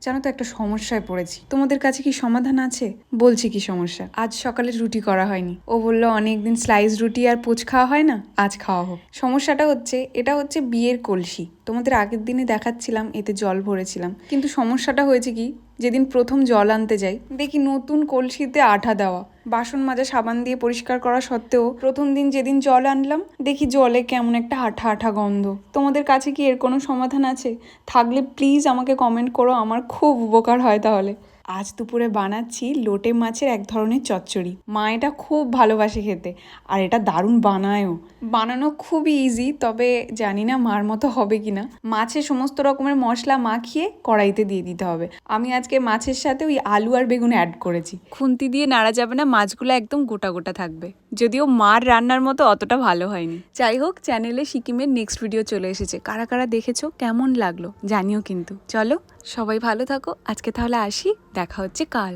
জানো তো একটা সমস্যায় পড়েছি, তোমাদের কাছে কি সমাধান আছে? বলছি কি সমস্যা। আজ সকালে রুটি করা হয়নি, ও বললো অনেকদিন স্লাইস রুটি আর পোচ খাওয়া হয় না, আজ খাওয়া হোক। সমস্যাটা হচ্ছে, এটা হচ্ছে বিয়ের কলসি। তোমাদের আগের দিনে দেখাচ্ছিলাম, এতে জল ভরেছিলাম, কিন্তু সমস্যাটা হয়েছে কি, যেদিন প্রথম জল আনতে যাই দেখি নতুন কলসিতে আঠা দেওয়া। বাসন মাজা সাবান দিয়ে পরিষ্কার করা সত্ত্বেও প্রথম দিন যেদিন জল আনলাম দেখি জলে কেমন একটা আঠা আঠা গন্ধ। তোমাদের কাছে কি এর কোনো সমাধান আছে? থাকলে প্লিজ আমাকে কমেন্ট করো, আমার খুব উপকার হয় তাহলে। আজ দুপুরে বানাচ্ছি লোটে মাছের এক ধরনের চচ্চড়ি। মা এটা খুব ভালোবাসে খেতে, আর এটা দারুণ বানায়ও। বানানো খুবই ইজি, তবে জানি না মার মতো হবে কিনা। মাছে সমস্ত রকমের মশলা মাখিয়ে কড়াইতে দিয়ে দিতে হবে। আমি আজকে মাছের সাথে ওই আলু আর বেগুন অ্যাড করেছি। খুন্তি দিয়ে নাড়া যাবে না, মাছগুলো একদম গোটা গোটা থাকবে। যদিও মার রান্নার মতো অতটা ভালো হয়নি। যাই হোক, চ্যানেলে সিকিমের নেক্সট ভিডিও চলে এসেছে, কারা কারা দেখেছো, কেমন লাগলো জানিও কিন্তু। চলো সবাই ভালো থাকো, আজকে তাহলে আসি, দেখা হচ্ছে কাল।